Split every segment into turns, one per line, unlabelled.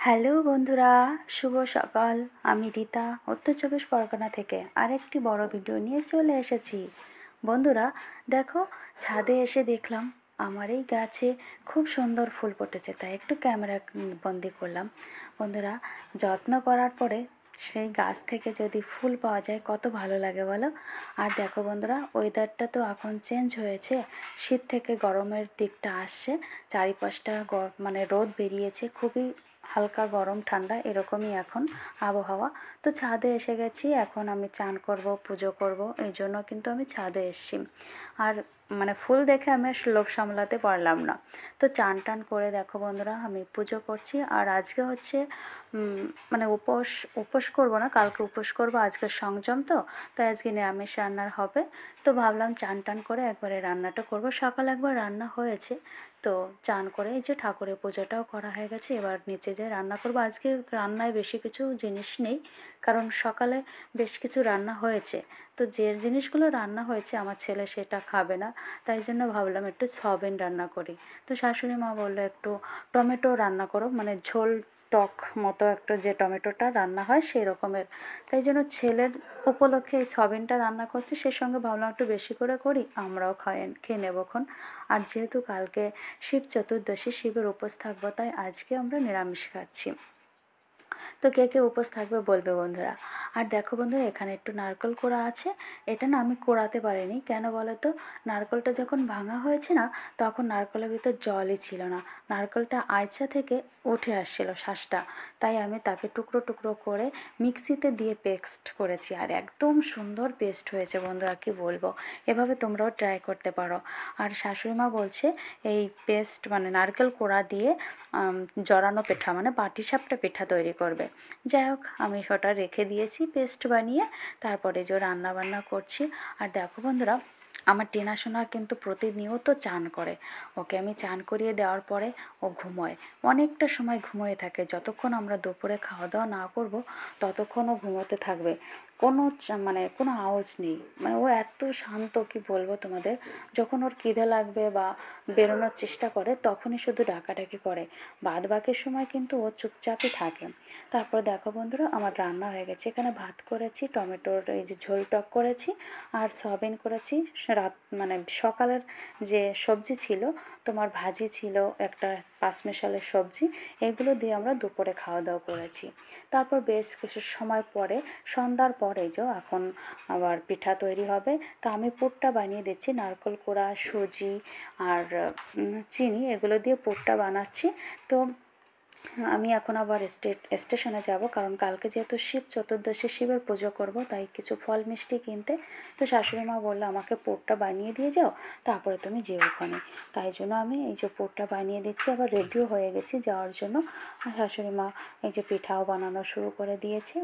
Hello বন্ধুরা, শুভ সকাল। আমি রীতা উত্তর চব্বিশ পরগনা থেকে আরেকটি বড় ভিডিও নিয়ে চলে এসেছি। বন্ধুরা দেখো, ছাদে এসে দেখলাম আমার এই গাছে খুব সুন্দর ফুল ফুটেছে, তাই একটু ক্যামেরা বন্দি করলাম। বন্ধুরা, যত্ন করার পরে সেই গাছ থেকে যদি ফুল পাওয়া যায় কত ভালো লাগে বলো। আর দেখো বন্ধুরা, ওয়েদারটা তো এখন চেঞ্জ হয়েছে, শীত থেকে গরমের দিকটা আসছে, চারিপাশটা মানে রোদ বেরিয়েছে, খুবই হালকা গরম ঠান্ডা এরকমই এখন আবহাওয়া। তো ছাদে এসে গেছি, এখন আমি চান করব, পুজো করব, এই জন্য কিন্তু আমি ছাদে এসেছি। আর মানে ফুল দেখে আমি আর লোভ সামলাতে পারলাম না। তো চান টান করে দেখো বন্ধুরা, আমি পুজো করছি। আর আজকে হচ্ছে মানে উপোস করব না, কালকে উপোস করব, আজকে সংযম তো, তাই আজকে নিরামিষ রান্নার হবে। তো ভাবলাম চান টান করে একবারে রান্নাটা করব। সকালে একবার রান্না হয়েছে, তো চান করে এই যে ঠাকুরের পুজোটাও করা হয়ে গেছে, এবার নিচে যেয়ে রান্না করব। আজকে রান্নায় বেশি কিছু জিনিস নেই, কারণ সকালে বেশ কিছু রান্না হয়েছে। তো যে জিনিসগুলো রান্না হয়েছে আমার ছেলে সেটা খাবে না, তাই জন্য ভাবলাম একটু সয়াবিন রান্না করি। তো শাশুড়ি মা বললো একটু টমেটো রান্না করো, মানে ঝোল টক মতো একটা যে টমেটোটা রান্না হয় সেই রকমের। তাই জন্য ছেলের উপলক্ষে এই সয়াবিনটা রান্না করছি, সেই সঙ্গে ভাবলাম একটু বেশি করে করি, আমরাও খেয়ে নেবক্ষণ। আর যেহেতু কালকে শিব চতুর্দশী, শিবের উপোস থাকবো, তাই আজকে আমরা নিরামিষ খাচ্ছি। তো কে কে উপোস থাকবে বলবে বন্ধুরা। আর দেখো বন্ধুরা, এখানে একটু নারকেল কোড়া আছে। এটা না আমি কোড়াতে পারিনি, কেন বলো তো, নারকেলটা যখন ভাঙা হয়েছে না, তখন নারকেলের ভিতর জলই ছিল না, নারকেলটা আইচা থেকে উঠে আসছিল শ্বাসটা। তাই আমি তাকে টুকরো টুকরো করে মিক্সিতে দিয়ে পেস্ট করেছি, আর একদম সুন্দর পেস্ট হয়েছে বন্ধুরা, কি বলবো। এভাবে তোমরাও ট্রাই করতে পারো। আর শাশুড়ি মা বলছে এই পেস্ট মানে নারকেল কোড়া দিয়ে জড়ানো পিঠা মানে পাটিসাপটা পিঠা তৈরি করবে। যাই হোক, আমি সেটা রেখে দিয়েছি পেস্ট বানিয়ে, তারপরে যে রান্না বান্না করছি। আর দেখো বন্ধুরা, আমার টিনা সোনা কিন্তু প্রতিনিয়ত চান করে, ওকে আমি চান করিয়ে দেওয়ার পরে ও ঘুমোয়, অনেকটা সময় ঘুমোয় থাকে। যতক্ষণ আমরা দুপুরে খাওয়া দাওয়া না করব ততক্ষণ ও ঘুমোতে থাকবে, কোনো মানে কোনো আওয়াজ নেই। মানে ও এত শান্ত, কি বলবো তোমাদের। যখন ওর খিদে লাগবে বা বেরোনোর চেষ্টা করে তখনই শুধু ডাকাডাকি করে, বাদ বাকির সময় কিন্তু ও চুপচাপই থাকে। তারপর দেখো বন্ধুরা, আমার রান্না হয়ে গেছে। এখানে ভাত করেছি, টমেটোর এই যে ঝোল টক করেছি, আর সয়াবিন করেছি। রাত মানে সকালের যে সবজি ছিল, তোমার ভাজি ছিল একটা, পাঁচমেশালের সবজি, এগুলো দিয়ে আমরা দুপুরে খাওয়া দাওয়া করেছি। তারপর বেশ কিছু সময় পরে, সন্ধ্যার পরে যে এখন আবার পিঠা তৈরি হবে। তা আমি পুরটা বানিয়ে দিচ্ছি, নারকেল কোড়া, সুজি আর চিনি এগুলো দিয়ে পুরটা বানাচ্ছি। তো আমি এখন আবার স্টেশনে যাব, কারণ কালকে যেহেতু শিব চতুর্দশী, শিবের পুজো করব, তাই কিছু ফল মিষ্টি কিনতে। তো শাশুড়ি মা বললো আমাকে পুরটা বানিয়ে দিয়ে যাও, তারপরে তুমি যেও ওখানে। তাই জন্য আমি এই যে পুরটা বানিয়ে দিচ্ছি, আবার রেডিও হয়ে গেছি যাওয়ার জন্য। আর শাশুড়ি মা এই যে পিঠাও বানানো শুরু করে দিয়েছে,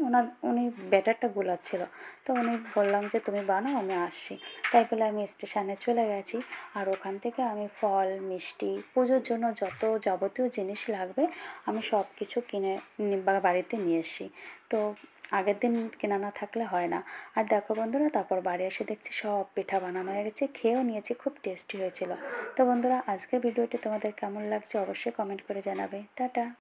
উনি ব্যাটারটা গুলাচ্ছিল। তো উনি বললাম যে তুমি বানাও, আমি আসছি। তাই বলে আমি স্টেশনে চলে গেছি। আর ওখান থেকে আমি ফল মিষ্টি, পুজোর জন্য যত যাবতীয় জিনিস লাগবে আমি সব কিছু কিনে বাড়িতে নিয়ে এসেছি। তো আগের দিন কেনা না থাকলে হয় না। আর দেখো বন্ধুরা, তারপর বাড়ি এসে দেখছি সব পিঠা বানানো হয়ে গেছে, খেয়েও নিয়েছি, খুব টেস্টি হয়েছিল। তো বন্ধুরা, আজকের ভিডিওটি তোমাদের কেমন লাগছে অবশ্যই কমেন্ট করে জানাবে। টাটা।